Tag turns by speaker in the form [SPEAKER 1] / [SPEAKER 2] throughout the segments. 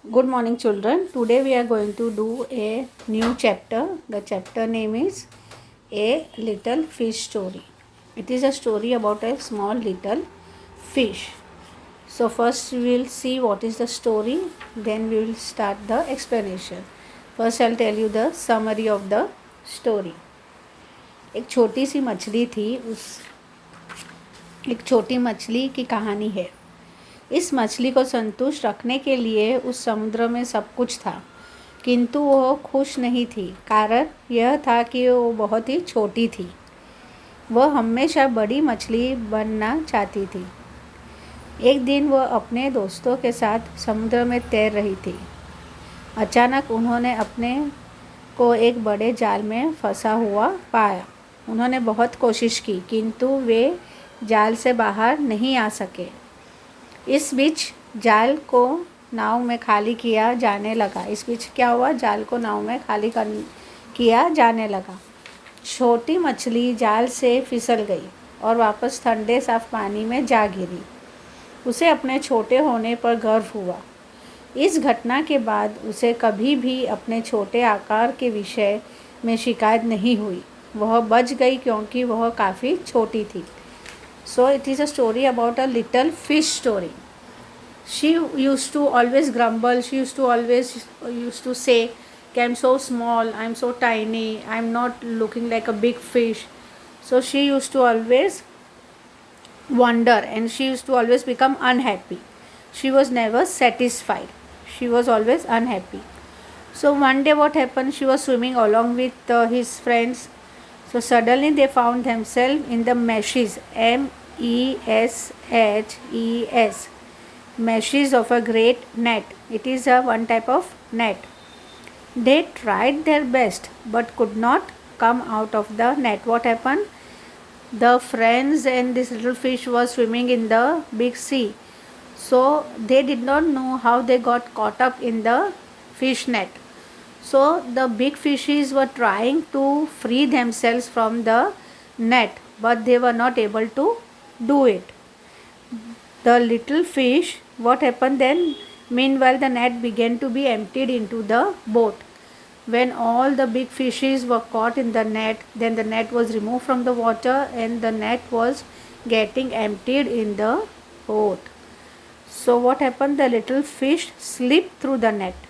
[SPEAKER 1] Good morning, children. Today we are going to do a new chapter. The chapter name is A Little Fish Story. It is a story about a small little fish. So, first we will see what is the story, then we will start the explanation. First, I'll tell you the summary of the story. एक छोटी सी मछली थी, एक छोटी मछली की कहानी है। इस मछली को संतुष्ट रखने के लिए उस समुद्र में सब कुछ था, किंतु वह खुश नहीं थी। कारण यह था कि वो बहुत ही छोटी थी। वह हमेशा बड़ी मछली बनना चाहती थी। एक दिन वह अपने दोस्तों के साथ समुद्र में तैर रही थी। अचानक उन्होंने अपने को एक बड़े जाल में फंसा हुआ पाया। उन्होंने बहुत कोशिश की, किंतु वे जाल से बाहर नहीं आ सके। इस बीच जाल को नाव में खाली किया जाने लगा। इस बीच क्या हुआ? जाल को नाव में खाली किया जाने लगा। छोटी मछली जाल से फिसल गई और वापस ठंडे साफ पानी में जा गिरी। उसे अपने छोटे होने पर गर्व हुआ। इस घटना के बाद उसे कभी भी अपने छोटे आकार के विषय में शिकायत नहीं हुई। वह बच गई क्योंकि वह काफ़ी छोटी थी। So it is a story about a little fish story. She used to always grumble. She used to say, "I'm so small. I'm so tiny. I'm not looking like a big fish." So she used to always wonder, and she used to always become unhappy. She was never satisfied. She was always unhappy. So one day, what happened? She was swimming along with his friends. So suddenly they found themselves in the meshes, MESHES, meshes of a great net. It is a one type of net. They tried their best but could not come out of the net. What happened? The friends and this little fish was swimming in the big sea. So they did not know how they got caught up in the fish net. So the big fishes were trying to free themselves from the net, but they were not able to do it. The little fish, what happened then? Meanwhile, the net began to be emptied into the boat. When all the big fishes were caught in the net, then the net was removed from the water and the net was getting emptied in the boat. So what happened? The little fish slipped through the net.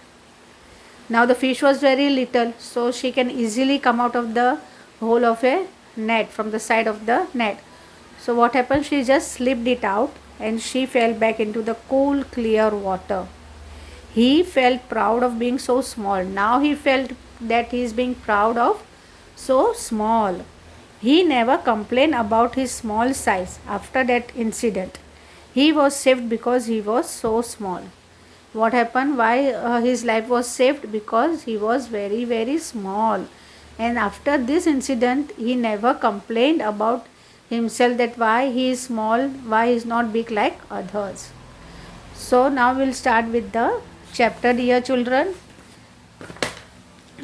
[SPEAKER 1] Now the fish was very little, so she can easily come out of the hole of a net, from the side of the net. So what happened? She just slipped it out and she fell back into the cool, clear water. He felt proud of being so small. Now he felt that he is being proud of so small. He never complained about his small size after that incident. He was saved because he was so small. What happened? Why his life was saved? Because he was very, very small. And after this incident, he never complained about himself that why he is small, why he is not big like others. So now we'll start with the chapter, dear children.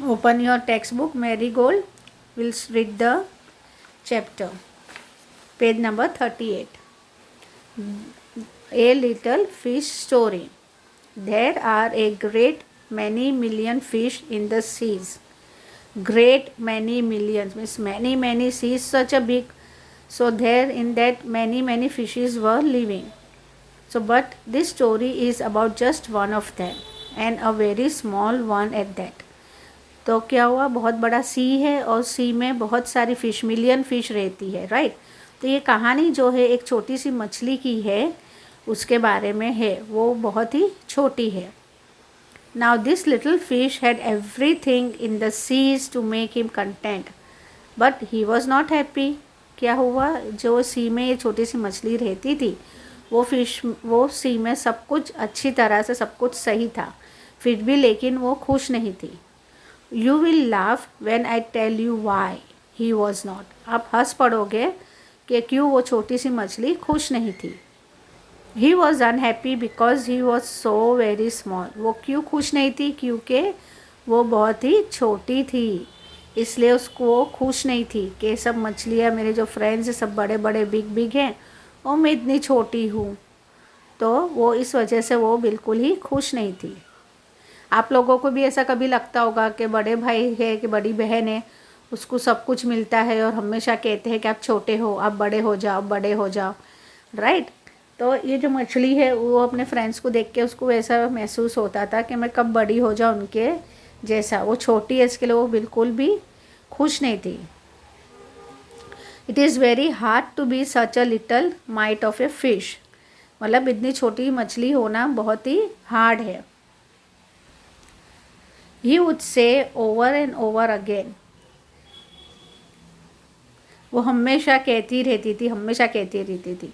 [SPEAKER 1] Open your textbook, Marigold. We'll read the chapter. Page number 38. A Little Fish Story. There are a great many million fish in the seas. Great many millions means many seas, such a big. So there in that many fishes were living. So but this story is about just one of them, and a very small one at that. तो क्या हुआ? बहुत बड़ा सी है और सी में बहुत सारी फिश, मिलियन फिश रहती है, राइट? तो ये कहानी जो है एक छोटी सी मछली की है, उसके बारे में है। वो बहुत ही छोटी है। Now this little fish had everything in the seas to make him content, but he was not happy. क्या हुआ? जो सी में ये छोटी सी मछली रहती थी, वो सी में सब कुछ अच्छी तरह से सब कुछ सही था, फिर भी लेकिन वो खुश नहीं थी। You will laugh when I tell you why he was not. आप हंस पड़ोगे कि क्यों वो छोटी सी मछली खुश नहीं थी। He was unhappy because he was so very small. वो क्यों खुश नहीं थी? क्योंकि वो बहुत ही छोटी थी, इसलिए उसको वो खुश नहीं थी कि सब मछलियाँ, मेरे जो फ्रेंड्स हैं सब बड़े बड़े बिग हैं और मैं इतनी छोटी हूँ। तो वो इस वजह से वो बिल्कुल ही खुश नहीं थी। आप लोगों को भी ऐसा कभी लगता होगा कि बड़े भाई है कि बड़ी बहन है, उसको सब कुछ मिलता है और हमेशा कहते हैं कि आप छोटे हो, आप बड़े हो जाओ, बड़े हो जाओ, राइट। तो ये जो मछली है वो अपने फ्रेंड्स को देख के उसको ऐसा महसूस होता था कि मैं कब बड़ी हो जाऊँ उनके जैसा। वो छोटी है इसके लिए वो बिल्कुल भी खुश नहीं थी। It is very hard to be such a little mite of a fish, मतलब इतनी छोटी मछली होना बहुत ही हार्ड है। He would say over and over again, वो हमेशा कहती रहती थी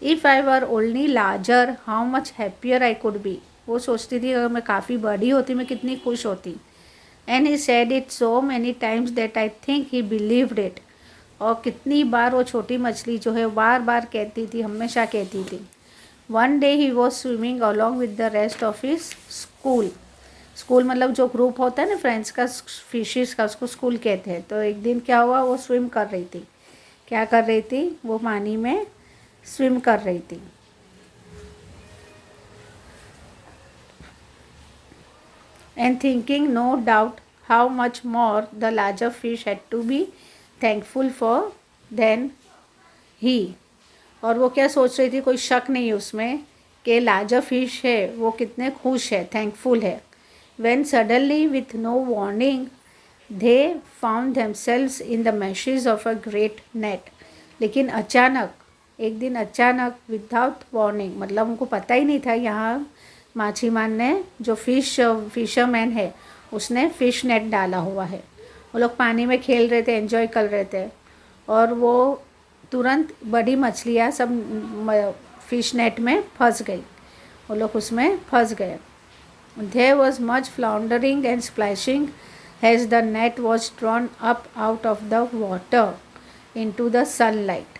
[SPEAKER 1] if I were only larger how much happier I could be. वो सोचती थी अगर मैं काफ़ी बड़ी होती मैं कितनी खुश होती। And he said it so many times that I think he believed it. और कितनी बार वो छोटी मछली जो है बार बार कहती थी, हमेशा कहती थी। One day he was swimming along with the rest of his school. School मतलब जो ग्रुप होता है ना फ्रेंड्स का, फिशेस का, उसको स्कूल कहते हैं। तो एक दिन क्या हुआ, वो स्विम कर रही थी। क्या कर रही थी, वो पानी में स्विम कर रही थी। And thinking no doubt how much more the larger fish had to be thankful for than he. और वो क्या सोच रही थी, कोई शक नहीं है उसमें कि लार्जर फिश है वो कितने खुश है, थैंकफुल है। When suddenly with no warning they found themselves in the meshes of a great net। लेकिन अचानक, एक दिन अचानक, विदाउट वार्निंग, मतलब उनको पता ही नहीं था, यहाँ माछीमान ने जो फिशरमैन है उसने फ़िश नेट डाला हुआ है। वो लोग पानी में खेल रहे थे, एंजॉय कर रहे थे, और वो तुरंत बड़ी मछलियाँ सब फ़िश नेट में फंस गई। वो लोग उसमें फंस गए। There was much floundering and splashing as the net was drawn up out of the water into the sunlight,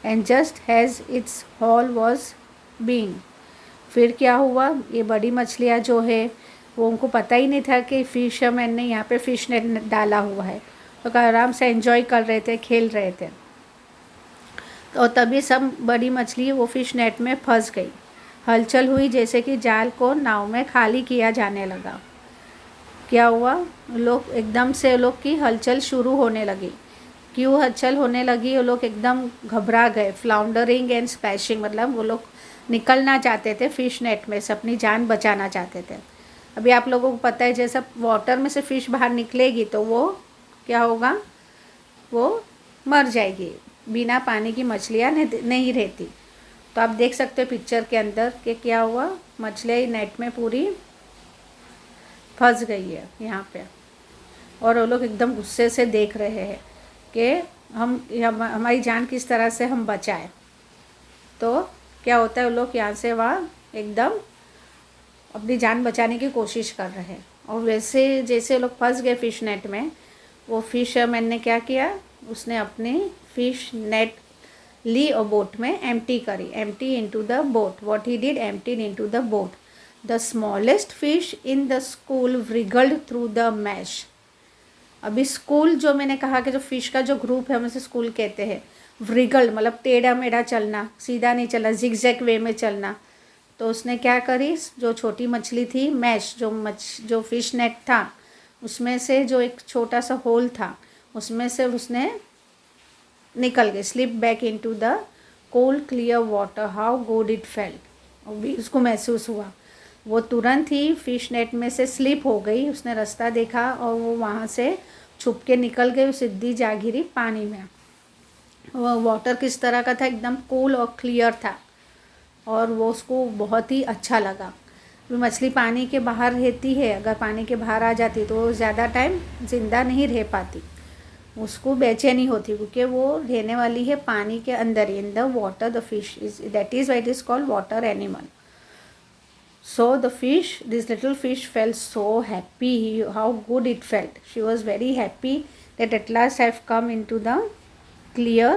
[SPEAKER 1] and just as its haul was being। फिर क्या हुआ, ये बड़ी मछलियाँ जो है वो उनको पता ही नहीं था कि फिशरमैन ने यहाँ पे फ़िश नेट डाला हुआ है। तो आराम से एंजॉय कर रहे थे, खेल रहे थे। तो तभी सब बड़ी मछली वो फ़िश नेट में फंस गई। हलचल हुई जैसे कि जाल को नाव में खाली किया जाने लगा। क्या हुआ, लोग एकदम से, लोग की हलचल शुरू होने लगी। क्यों हलचल होने लगी, वो लोग एकदम घबरा गए। फ्लाउंडरिंग एंड स्प्लैशिंग, मतलब वो लोग निकलना चाहते थे फ़िश नेट में से, अपनी जान बचाना चाहते थे। अभी आप लोगों को पता है जैसा वाटर में से फ़िश बाहर निकलेगी तो वो क्या होगा, वो मर जाएगी। बिना पानी की मछलियाँ नहीं रहती। तो आप देख सकते हो पिक्चर के अंदर कि क्या हुआ, मछली नेट में पूरी फंस गई है यहाँ पे। और वो लोग एकदम गुस्से से देख रहे हैं कि हमारी जान किस तरह से हम बचाएं। तो क्या होता है, वो लोग यहाँ से वहाँ एकदम अपनी जान बचाने की कोशिश कर रहे हैं। और वैसे जैसे लोग फंस गए फ़िश नेट में, वो फिशरमैन ने क्या किया, उसने अपनी फ़िश नेट ली और बोट में एम्प्टी करी। Empty into the boat, what he did, emptied into the boat. The smallest fish in the school wriggled through the mesh. अभी स्कूल जो मैंने कहा कि जो फिश का जो ग्रुप है हम उसे स्कूल कहते हैं। व्रिगल्ड मतलब टेढ़ा मेढ़ा चलना, सीधा नहीं चलना, जिगजैग वे में चलना। तो उसने क्या करी, जो छोटी मछली थी, मैश जो फिश नेट था उसमें से जो एक छोटा सा होल था उसमें से उसने निकल गए, slip back into the cold clear water. How good it felt. भी उसको महसूस हुआ, वो तुरंत ही फ़िश नेट में से स्लिप हो गई। उसने रास्ता देखा और वो वहाँ से छुप के निकल गई, सीधी जा गिरी पानी में। वो वाटर किस तरह का था, एकदम कूल और क्लियर था, और वो उसको बहुत ही अच्छा लगा। मछली पानी के बाहर रहती है, अगर पानी के बाहर आ जाती तो वो ज़्यादा टाइम ज़िंदा नहीं रह पाती, उसको बेचैनी होती, क्योंकि वो रहने वाली है पानी के अंदर, इन the water. The fish is, that is why it is called water animal. So the fish, this little fish felt so happy, how good it felt. She was very happy that at last I have come into the clear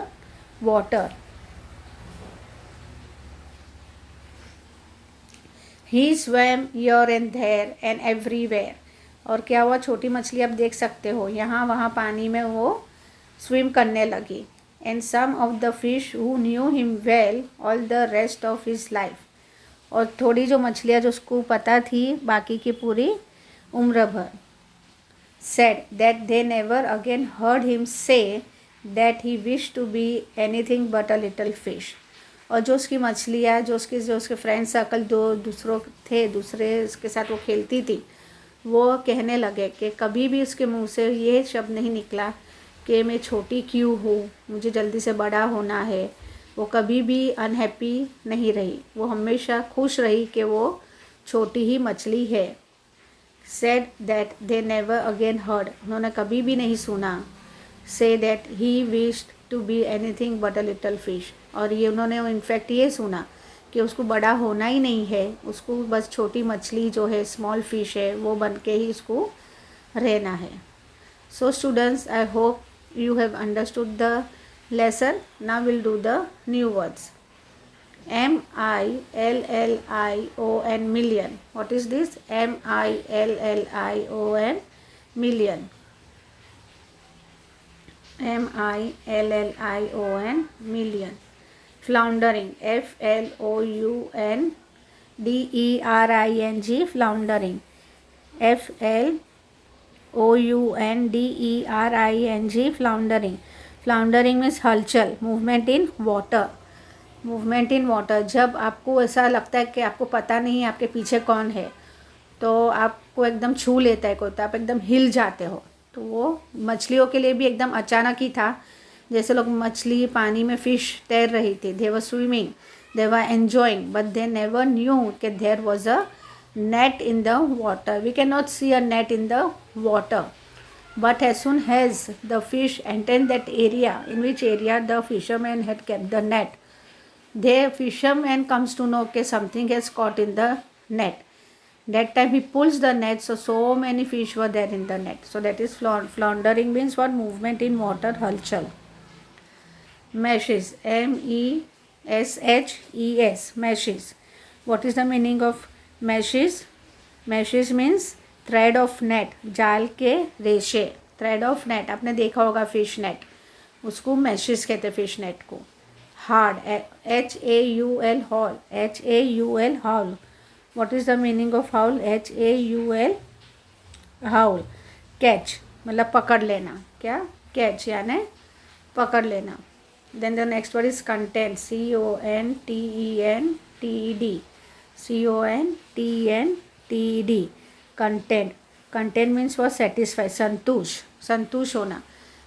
[SPEAKER 1] water. He swam here and there and everywhere. और क्या हुआ, छोटी मछली आप देख सकते हो यहाँ वहाँ पानी में वो स्विम करने लगी। And some of the fish who knew him well all the rest of his life. और थोड़ी जो मछलियाँ जो उसको पता थी बाकी की पूरी उम्र भर। said that they never again heard him say that he wished to be anything but a little fish। और जो उसकी मछलियाँ जो उसके फ्रेंड सर्कल दूसरों थे, दूसरे के साथ वो खेलती थी, वो कहने लगे कि कभी भी उसके मुंह से ये शब्द नहीं निकला कि मैं छोटी क्यों हूँ, मुझे जल्दी से बड़ा होना है। वो कभी भी अनहैप्पी नहीं रही, वो हमेशा खुश रही कि वो छोटी ही मछली है। said that they never again heard, उन्होंने कभी भी नहीं सुना say that he wished to be anything but a little fish। और ये उन्होंने इनफैक्ट ये सुना कि उसको बड़ा होना ही नहीं है, उसको बस छोटी मछली जो है स्मॉल फिश है वो बन के ही उसको रहना है। So students, I hope you have understood the lesson. Now we'll do the new words. million, million. What is this? million, million. million, million. Floundering, floundering, floundering. floundering. Floundering means हलचल, movement in water। Movement in water, जब आपको ऐसा लगता है कि आपको पता नहीं है आपके पीछे कौन है, तो आपको एकदम छू लेता है कोई, तो आप एकदम हिल जाते हो। तो वो मछलियों के लिए भी एकदम अचानक ही था। जैसे लोग मछली पानी में फिश तैर रही थी, they were swimming, they were enjoying, but they never knew कि there was a net in the water. We can not see a net in the water, but as soon as the fish entered that area, in which area the fisherman had kept the net, the fisherman comes to know that something has caught in the net. That time he pulls the net, so many fish were there in the net. So that is floundering means what? Movement in water, halchal. Meshes, meshes, meshes. What is the meaning of meshes? Meshes means thread of net, जाल के रेशे, thread of net. आपने देखा होगा fish net, उसको meshes कहते हैं fish net को। Hard, HAUL, haul, HAUL, haul. What is the meaning of haul? HAUL, haul. Catch मतलब पकड़ लेना, क्या? कैच यानी पकड़ लेना। Then the next word is content, CONTENTED, CONTENTED, content. Content means what? Satisfied, संतुष्ट होना।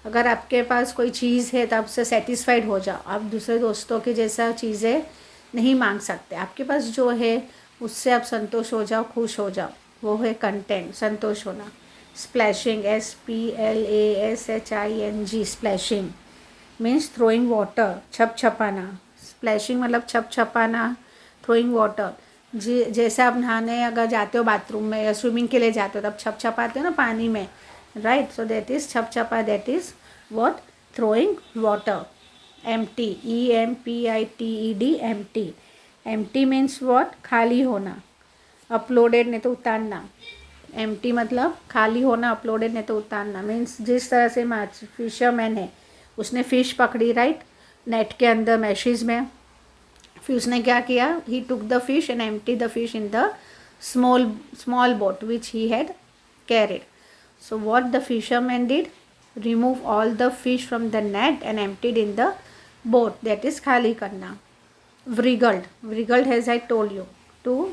[SPEAKER 1] अगर आपके पास कोई चीज़ है तो आप उससे सेटिस्फाइड हो जाओ, आप दूसरे दोस्तों के जैसा चीज़ें नहीं मांग सकते। आपके पास जो है उससे आप संतोष हो जाओ, खुश हो जाओ, वो है कंटेंट, संतोष होना। Splashing, SPLASHING, splashing means throwing water, छपछपाना। स्प्लैशिंग मतलब छपछपाना, थ्रोइंग वाटर। जैसे आप नहाने अगर जाते हो बाथरूम में या स्विमिंग के लिए जाते हो तब छपछपाते हो ना पानी में, राइट? सो दैट इज़ छपछपा, that is what? Throwing water. Empty, EMPITED, empty. Empty means what? खाली होना। अपलोडेड नहीं तो उतारना। एम्प्टी मतलब खाली होना, अपलोडेड नहीं तो उतारना। मीन्स जिस तरह से फिशरमैन है, उसने फ़िश पकड़ी, राइट, नेट के अंदर, मैशेज में। फिर उसने क्या किया? He took the fish and empty the fish in the small boat which he had carried. So what the fisherman did? Remove all the fish from the net and emptied in the boat, that is खाली करना। Wriggled, wriggled has I told you, to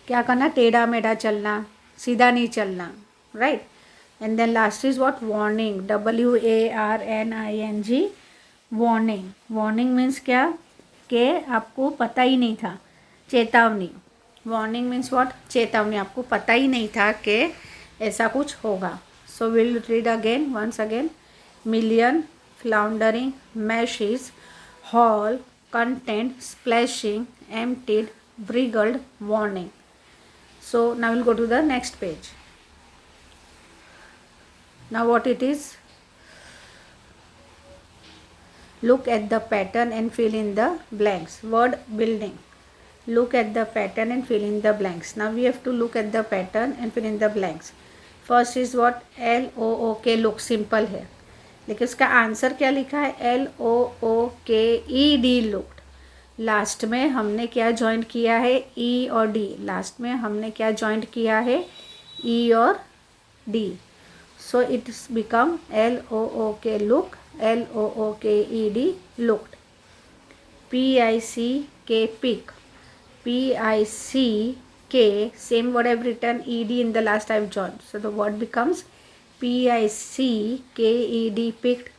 [SPEAKER 1] क्या करना? टेढ़ा मेढ़ा चलना, सीधा नहीं चलना, right? And then last is what? Warning, WARNING, warning. Warning means क्या? कि आपको पता ही नहीं था, चेतावनी। Warning means what? चेतावनी, आपको पता ही नहीं था कि ऐसा कुछ होगा। So will read again, once again. Million, floundering, meshes, haul, content, splashing, emptied, wriggled, warning. So now will go to the next page. Now what it is? Look at the pattern and fill in the blanks. Word building. Look at the pattern and fill in the blanks. Now we have to look at the pattern and fill in the blanks. First is what? LOOK, look, simple है, लेकिन उसका answer क्या लिखा है? LOOKED, looked। Last में हमने क्या joint किया है, ई और डी, लास्ट में हमने क्या जॉइंट किया है, ई और D. So it's become LOOK, look, LOOKED, looked. PICK, pick, PICK, same word I've written, ED in the last I've joined, so the word becomes PICKED, picked.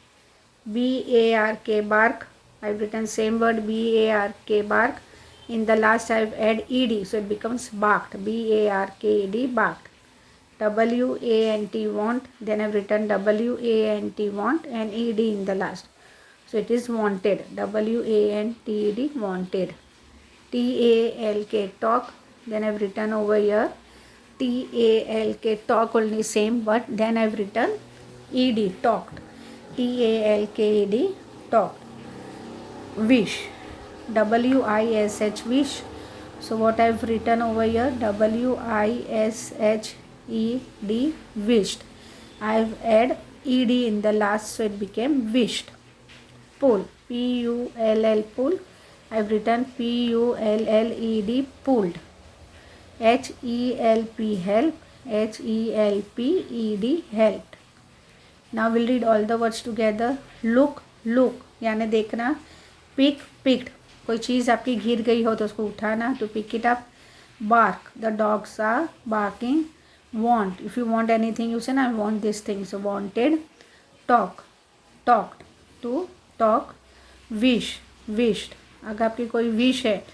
[SPEAKER 1] BARK, bark, I've written same word BARK, bark, in the last I've add ED, so it becomes barked, BARKED, barked. WANT, want, then I've written WANT, want, and ED in the last, so it is wanted, WANTED, wanted. TALK, talk, then I've written over here TALK, talk only, same, but then I've written ED, talked, TALKED, talked. Wish, WISH, wish, so what I've written over here, WISHED, wished, I've add ED in the last, so it became wished. Pull, PULL, pull, I've written PULLED, pulled. HELP, help, HELPED, helped. Now we'll read all the words together. Look, look, यानी देखना. Pick, picked, कोई चीज़ आपकी गिर गई हो तो उसको उठाना, to pick it up. Bark, the dogs are barking. Want, if you want anything you say I want this thing, so wanted. Talk, talked, to talk. Wish, wished, अगर आपकी कोई विश है,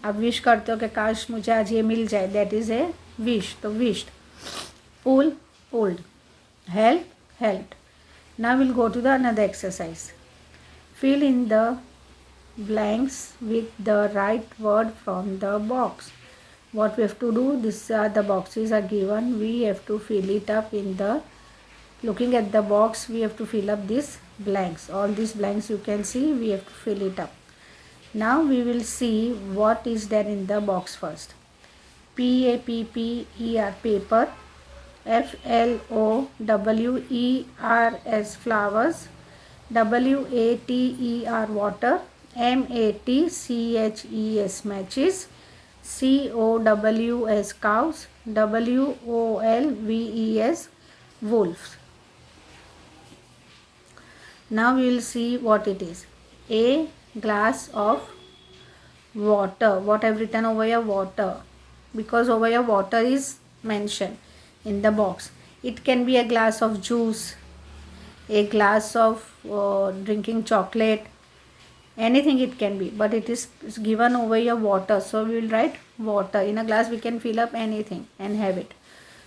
[SPEAKER 1] आप विश करते हो कि काश मुझे आज ये मिल जाए, दैट इज़ ए विश, तो wished. Pull, pulled. Help, helped. Now will go to the another exercise. Fill in the blanks with the right word from the box. What we have to do, these are the boxes are given, we have to fill it up in the, looking at the box we have to fill up these blanks, all these blanks you can see, we have to fill it up. Now we will see what is there in the box first. PAPPER, paper. FLOWERS, flowers. WATER, water. MATCHES, matches. COWS, cows. WOLVES, wolves. Now we will see what it is. A glass of water. What I've written over here, water, because over here water is mentioned in the box. It can be a glass of juice, a glass of drinking chocolate, anything it can be, but it is given over here water, so we will write water. In a glass we can fill up anything and have it,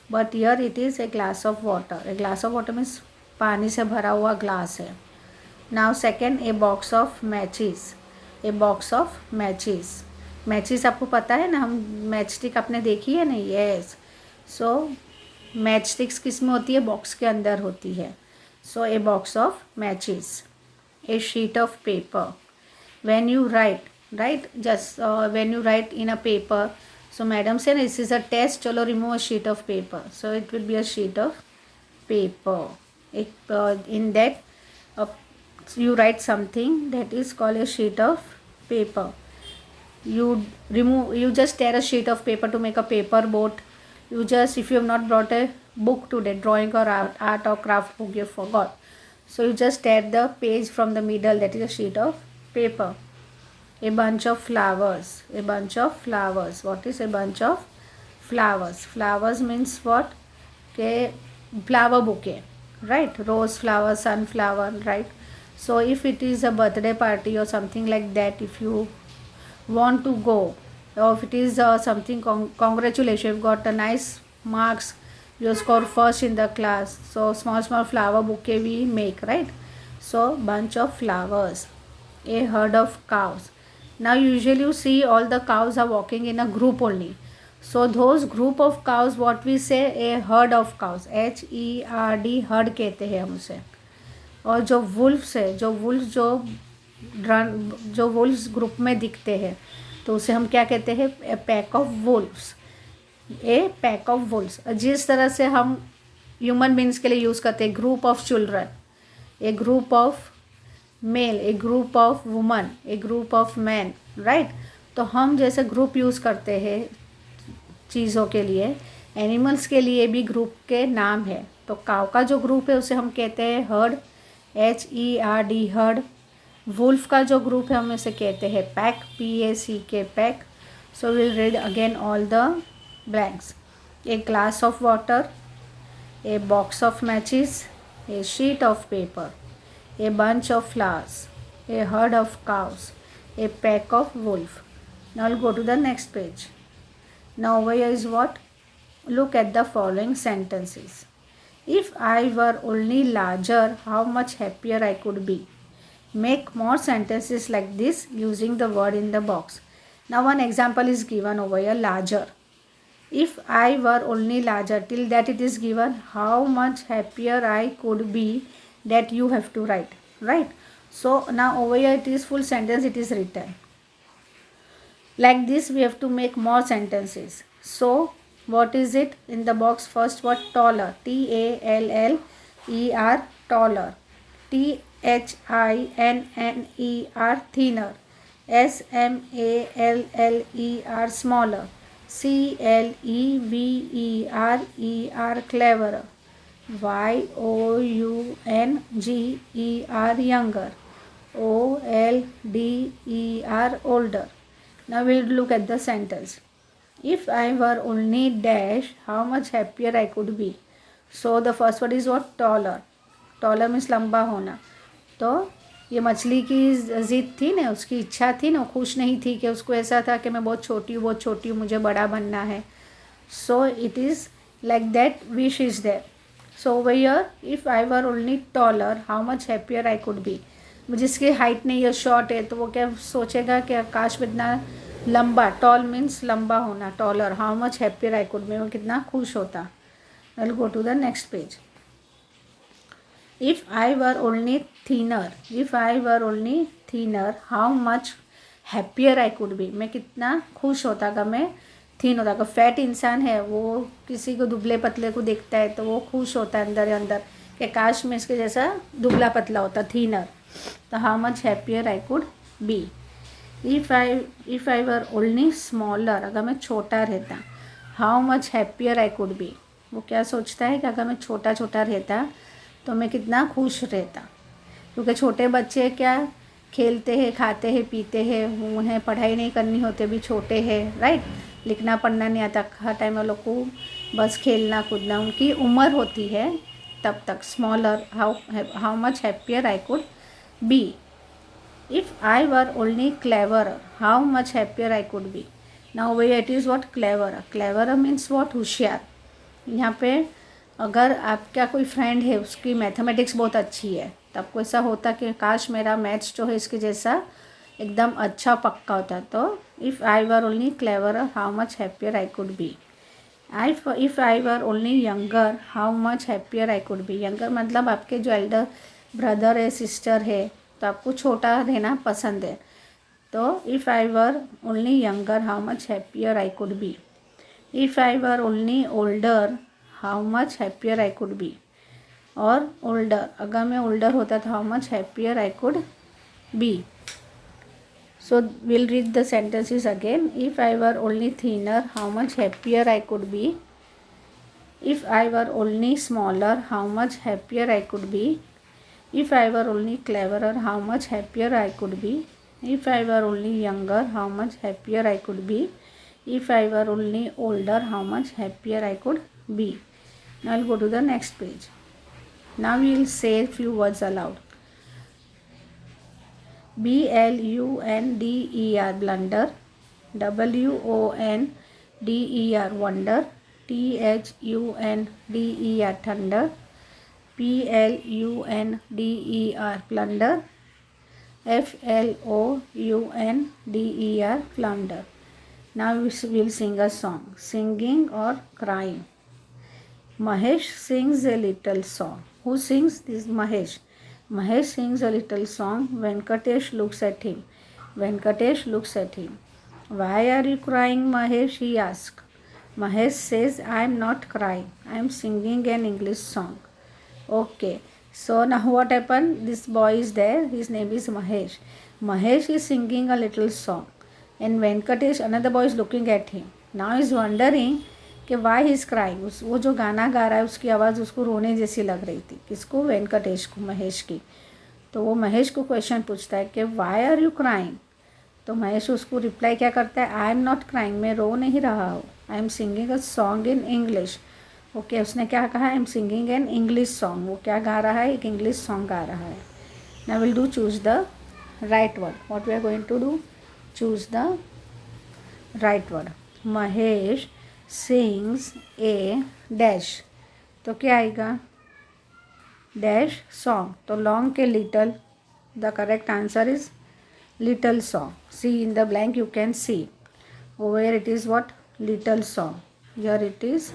[SPEAKER 1] but here it is a glass of water. A glass of water means पानी से भरा हुआ glass है. Now second, a box of matches. A box of matches. Matches आपको पता है ना, हम मैच स्टिक आपने देखी है ना, yes. So मैच स्टिक्स किस में होती है, बॉक्स के अंदर होती है. So a box of matches. A sheet of paper. When you write, just when you write in a paper, so madam said this is a test, chalo remove a sheet of paper, so it will be a sheet of paper. In that you write something, that is called a sheet of paper. You just tear a sheet of paper to make a paper boat. You just, if you have not brought a book today, drawing or art or craft book you forgot, so you just tear the page from the middle, that is a sheet of paper. A bunch of flowers. A bunch of flowers. What is a bunch of flowers? Flowers means what? Okay, flower bouquet, right? Rose flower, sunflower, right? So if it is a birthday party or something like that, if you want to go, or if it is something congratulations, you've got a nice marks, you score first in the class, so small flower bouquet we make, right? So bunch of flowers. A herd of cows. Now usually you see all the cows are walking in a group only, so those group of cows, what we say, a herd of cows, HERD, herd कहते हैं हम उसे. और जो wolves है, जो wolves group में दिखते हैं, तो उसे हम क्या कहते हैं, a pack of wolfs. A pack of wolfs. जिस तरह से हम ह्यूमन बींग्स के लिए यूज़ करते हैं, group of children, A group of male, a group of women, a group of men, right. तो हम जैसे ग्रुप यूज़ करते हैं चीज़ों के लिए, एनिमल्स के लिए भी ग्रुप के नाम है। तो काव का जो ग्रुप है उसे हम कहते हैं हर्ड, HERD हर्ड। वुल्फ का जो ग्रुप है हम इसे कहते हैं pack, PACK pack. So will read again all the blanks. A glass of water, a box of matches, a sheet of paper, a bunch of flowers, a herd of cows, a pack of wolves. Now I'll go to the next page. Now over here is what? Look at the following sentences. If I were only larger, how much happier I could be. Make more sentences like this using the word in the box. Now one example is given over here, larger. If I were only larger, till that it is given how much happier I could be, that you have to write, right? So now over here it is full sentence, it is written like this. We have to make more sentences. So what is it in the box? First what? Taller, TALLER, taller. THINNER, thinner. SMALLER, smaller. CLEVERER, cleverer. YOUNGER, younger. OLDER, older. Now we'll look at the sentence. If I were only dash, how much happier I could be. So the first word is what? Taller. Taller means लंबा होना. तो ये मछली की ज़िद थी ना, उसकी इच्छा थी ना, खुश नहीं थी कि उसको ऐसा था कि मैं बहुत छोटी हूँ, बहुत छोटी हूँ, मुझे बड़ा बनना है. So it is like that wish is there. So over here if I were only taller, how much happier I could be. जिसकी हाइट नहीं है, शॉर्ट है, तो वो क्या सोचेगा कि आकाश में इतना लंबा, टॉल मीन्स लंबा होना, taller. How much happier I could be, वो कितना खुश होता. I will go to the next page. If I were only thinner, if I were only thinner, how much happier I could be. मैं कितना खुश होता अगर मैं थीन होता. अगर फैट इंसान है, वो किसी को दुबले पतले को देखता है तो वो खुश होता है अंदर अंदर कि काश में इसके जैसा दुबला पतला होता, थीनर. तो how much happier I could B. If I were only smaller, अगर मैं छोटा रहता, how much happier I could be. वो क्या सोचता है कि अगर मैं छोटा छोटा रहता तो मैं कितना खुश रहता. क्योंकि छोटे बच्चे क्या खेलते हैं, खाते हैं, पीते हैं, उन्हें पढ़ाई नहीं करनी होती, भी छोटे हैं, राइट. लिखना पढ़ना नहीं आता, हर टाइम वो लोग को बस खेलना कूदना उनकी उम्र होती है तब तक. Smaller, how much happier I could B. If I were only clever, how much happier I could B. Now way it is what? Clever. Clever means what? होशियार. यहाँ पे अगर आपका कोई फ्रेंड है, उसकी मैथमेटिक्स बहुत अच्छी है, तो आपको ऐसा होता कि काश मेरा मैथ्स जो है इसके जैसा एकदम अच्छा पक्का होता. तो if I were only clever, how much happier I could B. If I were only younger, how much happier I could B. Younger मतलब आपके जो एल्डर ब्रदर है, सिस्टर है, तो आपको छोटा रहना पसंद है. तो if I were only younger, how much happier I could B. If I were only older, how much happier I could B. और ओल्डर, अगर मैं ओल्डर होता तो how much happier I could B. So will read the sentences again. If I were only thinner, how much happier I could B. If I were only smaller, how much happier I could B. If I were only cleverer, how much happier I could B. If I were only younger, how much happier I could B. If I were only older, how much happier I could B. Now I'll go to the next page. Now we will say a few words aloud. BLUNDER, blunder. WONDER, wonder. THUNDER, thunder. PLUNDER, plunder. FLOUNDER, flounder. Now we will sing a song. Singing or crying. Mahesh sings a little song. Who sings? This Mahesh. Mahesh sings a little song. Venkatesh looks at him. Venkatesh looks at him. Why are you crying, Mahesh? He asks. Mahesh says, I am not crying. I am singing an English song. Okay. So now what happened? This boy is there. His name is Mahesh. Mahesh is singing a little song. And Venkatesh another boy is looking at him. Now is wondering कि why he is crying. वो जो गाना गा रहा है उसकी आवाज़ उसको रोने जैसी लग रही थी. किसको? वेंकटेश को, महेश की. तो वो महेश को क्वेश्चन पूछता है कि वाई आर यू क्राइंग. तो महेश उसको रिप्लाई क्या करता है? आई एम नॉट क्राइंग, मैं रो नहीं रहा हूँ. I am singing a song in English. Okay, उसने क्या कहा? I am singing an English song. वो क्या गा रहा है? एक इंग्लिश सॉन्ग गा रहा है. Now will do choose the right word. What we are going to do? Choose the right word. Mahesh sings a dash. तो क्या आएगा? Dash song. तो लॉन्ग के little. The correct answer is little song. See in the blank you can see. Over here it is what? Little song. Here it is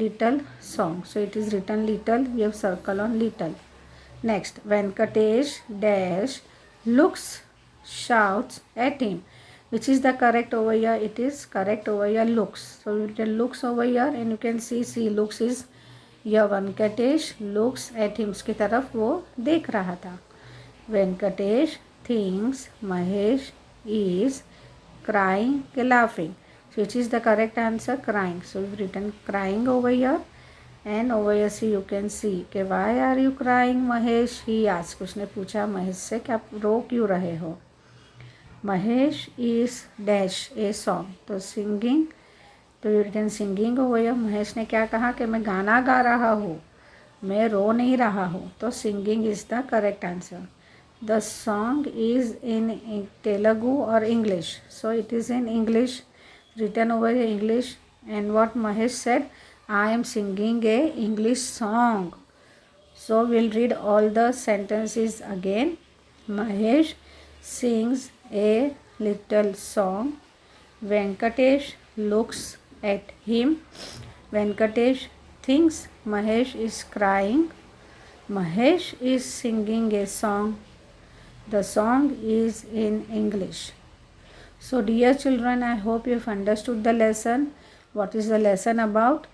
[SPEAKER 1] little song. So it is written little. We have circle on little. Next, Venkatesh dash looks, shouts at him. Which is the correct over here? It is correct over here, looks. So you can looks over here and you can see looks is here. Venkatesh looks at him. उसकी तरफ वो देख रहा था. Venkatesh thinks Mahesh is crying, laughing. So which is the correct answer? Crying. So we've written crying over here. And over here see you can see कि why are you crying Mahesh? He asked. उसने पूछा महेश से कि आप रो क्यों रहे हो. Mahesh is dash a song. तो singing. तो you written singing over here. Mahesh ने क्या कहा कि मैं गाना गा रहा हूँ, मैं रो नहीं रहा हूँ. तो singing is the correct answer. The song is in Telugu or English. So it is in English, written over here English. And what Mahesh said, I am singing a English song. So we'll read all the sentences again. Mahesh sings a little song. Venkatesh looks at him. Venkatesh thinks Mahesh is crying. Mahesh is singing a song. The song is in English. So dear children, I hope you have understood the lesson. What is the lesson about?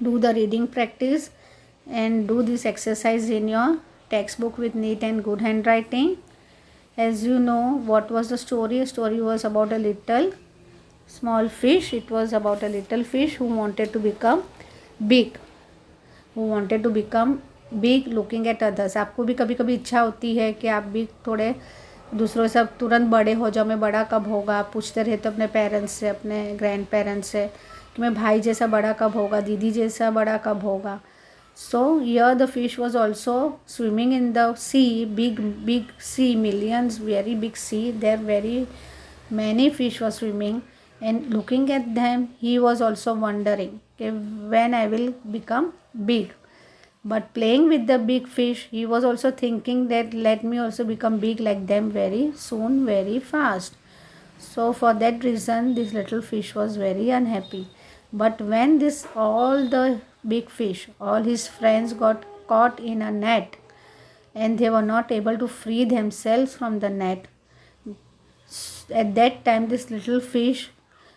[SPEAKER 1] Do the reading practice and do this exercise in your textbook with neat and good handwriting. As you know, what was the story? The story was about a little small fish. It was about a little fish who wanted to become big. Who wanted to become big looking at others. आपको भी कभी कभी इच्छा होती है कि आप भी थोड़े दूसरों से तुरंत बड़े हो जाओ. मैं बड़ा कब होगा? आप पूछते रहते अपने पेरेंट्स से, अपने ग्रैंड पेरेंट्स से कि मैं भाई जैसा बड़ा कब होगा, दीदी जैसा बड़ा कब होगा. So here the fish was also swimming in the sea, big sea, millions, very big sea. There very many fish was swimming and looking at them he was also wondering when I will become big. But playing with the big fish, he was also thinking that let me also become big like them very soon, very fast. So for that reason, this little fish was very unhappy. But when all the big fish, all his friends got caught in a net and they were not able to free themselves from the net, at that time this little fish,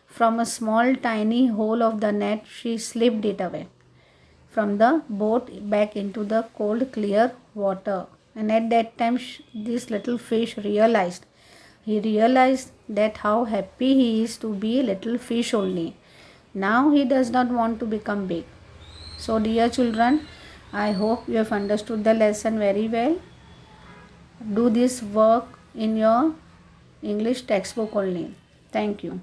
[SPEAKER 1] from a small tiny hole of the net, she slipped it away from the boat back into the cold clear water. And at that time this little fish realized that how happy he is to be a little fish only. Now he does not want to become big. So dear children, I hope you have understood the lesson very well. Do this work in your English textbook only. Thank you.